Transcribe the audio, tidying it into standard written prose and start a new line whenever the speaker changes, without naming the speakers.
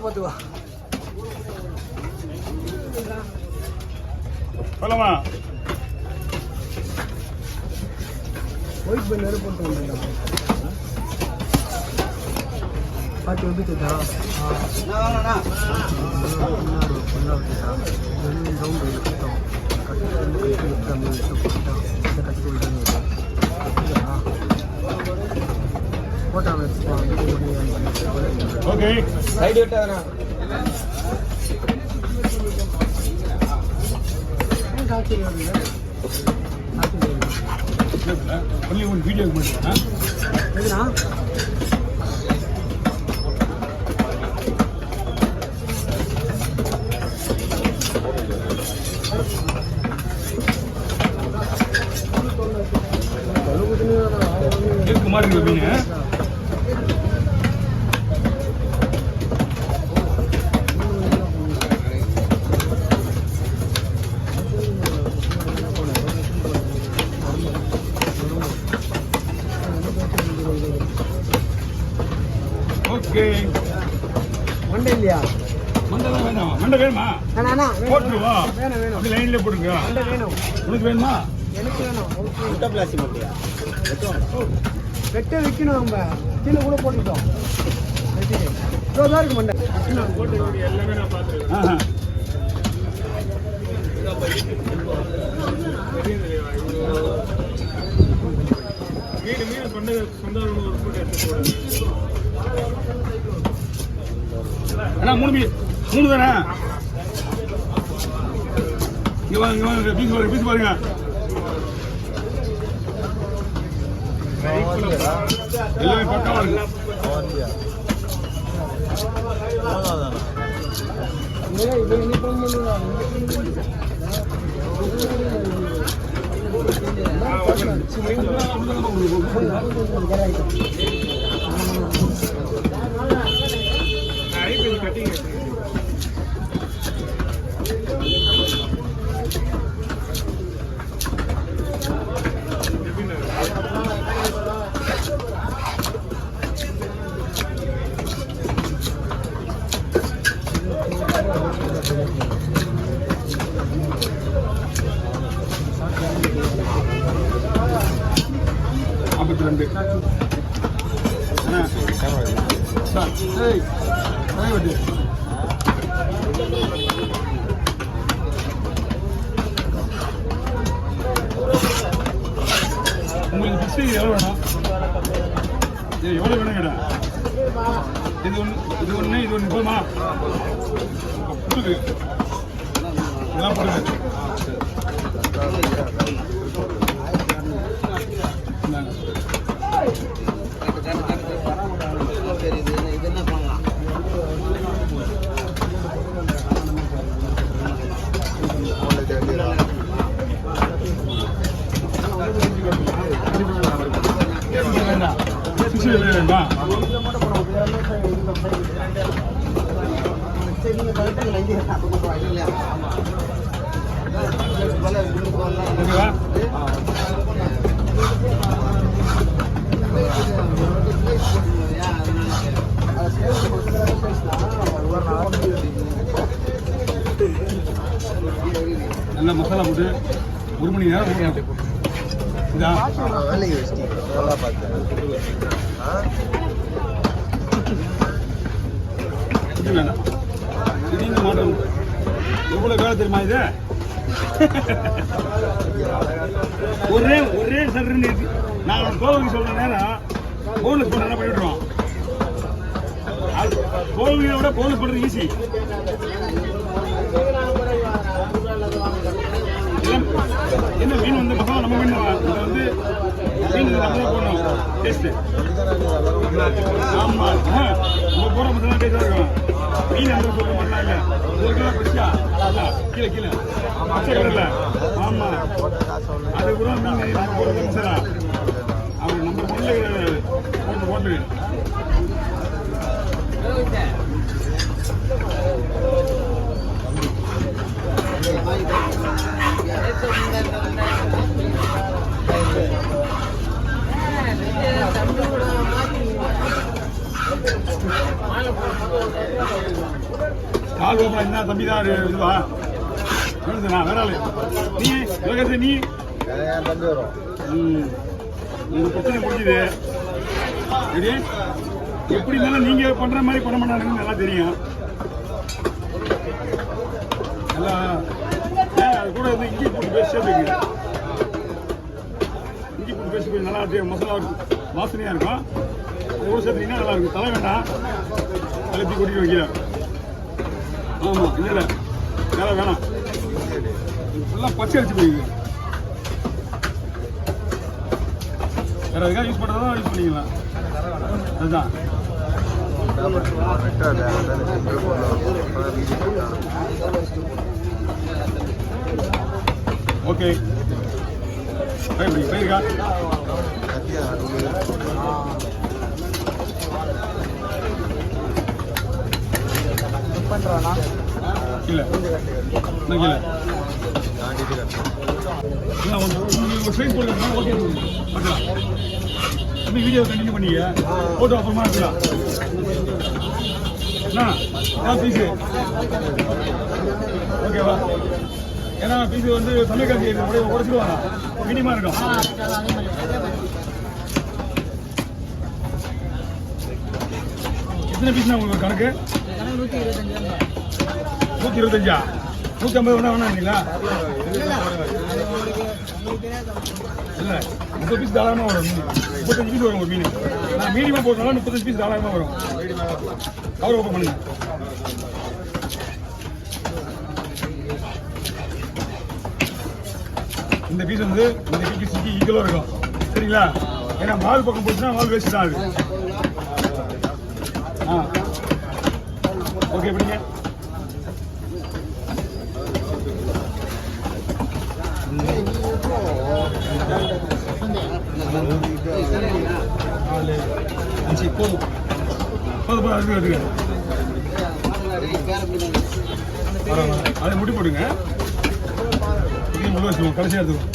போதுவா
சொல்லமா
ஒயிட் பண்ணி போட்டு வந்தேன் பாட்டி வந்து கேட்டா
ஓகே
சைடு விட்டாரா
only one video மட்டும்
எதுனா
இருக்கு மாதிரி மீன் ஓகே
மண்டை இல்லையா
மண்டை வேணாம் மண்டை வேணுமா
அண்ணா
போட்டுருவா
வேணும் வேணும்
அப்படி லைன்ல போட்டுருங்க
மண்டை வேணும்
உனக்கு வேணுமா
எனக்கு வேணும்
முட்டை பிளாஸ்டிக் மண்டியா
வெட்ட வைக்கணும் நம்ம கீழே கூட போட்டுட்டோம் இருக்கு மண்டை
எல்லாமே நான் பார்த்துருக்கேன் வீடு மீன் சொந்த ஒரு ஃபுட் எடுத்து போடுங்க
அண்ணா மூணு தானே இங்க வாங்க பீஸ் பாருங்க எல்லாமே பக்காவா இருக்கு உங்களுக்கு பிஸ்டி எவ்வளோ வேணும் எவ்வளோ வேணும் கேட்டா இது ஒன்று போதுமா கொடுக்கு இதெல்லாம் போடுங்க வேணுமா ஓகேவா நல்லா மசாலா போட்டு 1 மணி நேரம் இதா
வேலைக்கு வச்சு நல்லா பார்த்தேன்
வேண்டாம் திடீர்னு மாட்டோம் எவ்வளோ வேலை தெரியுமா இது ஒரே சதுரன்னு இருக்கு நான் கோவிலுக்கு சொல்ற நேரம் போனஸ் பண்ண பண்ணிவிடுறோம் கோவிலை விட போனஸ் பண்ணுறது ஈஸி என்ன மீன் வந்து மசாலா நம்ம மீன் இதை வந்து மீன் நம்ம போடணும் டேஸ்ட்டு ஆமாம் நம்ம போகிற மசாலா டேஸ்டாக இருக்கும் மீன் அந்த சொல்ல பண்ணாங்க 1 கிலோ பிடிச்சா கீழே கீழே இல்லை ஆமாம் அது கூட மீன் நம்ம போடுற மசாலா அவங்க நம்ம பொருள் போட்டு
மாலை
கால் ஓப்பனா என்ன தம்பி தான் இதுவா நான் வேற ஆளு நீ உலகத்தை நீ உங்க பிரச்சனை முடிஞ்சுது சரி எப்படி இருந்தாலும் நீங்க பண்ற மாதிரி பண்ண மாட்டாங்கன்னு நல்லா தெரியும் நல்லா அது கூட வந்து இஞ்சி போட்டு பேசி சேர்த்துக்கு இஞ்சி போட்டு பேசி போய் நல்லா இருக்கு மசாலா வாசனையா இருக்கும் ஊர் சேர்த்தீங்கன்னா நல்லா இருக்கும் தலை வேண்டாம் தலைத்தி கொட்டி வைக்கிறேன் ஆமா இல்லை வேலை வேணாம் ஃபுல்லாக பச்சை அடிச்சு போயிருக்கு வேற எதுக்காக யூஸ் பண்ணுறதா யூஸ் பண்ணிக்கலாம் அதுதான் ஓகே போயிருக்கா
பண்றானா
இல்ல இல்ல வீடியோ கண்டினியூ பண்ணீங்க போட்டோ அப்புறமா இருக்கலாம் பீஸு ஓகேவா ஏன்னா பீஸு வந்து சமைக்காட்சி உடச்சிடுவாங்க மினிமா இருக்கும் எத்தனை பீஸ்னா உங்களுக்கு கணக்கு 125 150 வேணா வேணாங்களா இல்லை 30 பீஸ் தாராளமாக வரும் 35 பீஸ் வரும் ஒரு மீன் நான் மீடியமாக போடுறதுனால 35 பீஸ் தாராளமாக வரும் கவர் ஓப்பன் பண்ணுங்க இந்த பீஸ் வந்து இந்த பீஸுக்கு ஈக்குவலாக இருக்கும் சரிங்களா ஏன்னா மால் பக்கம் போச்சுன்னா மால் வேஸ்ட் தான் அது ஓகே எப்படிங்க அதை முடி போடுங்க முழு வச்சுருவோம் கடைசியாக எடுத்துக்கோம்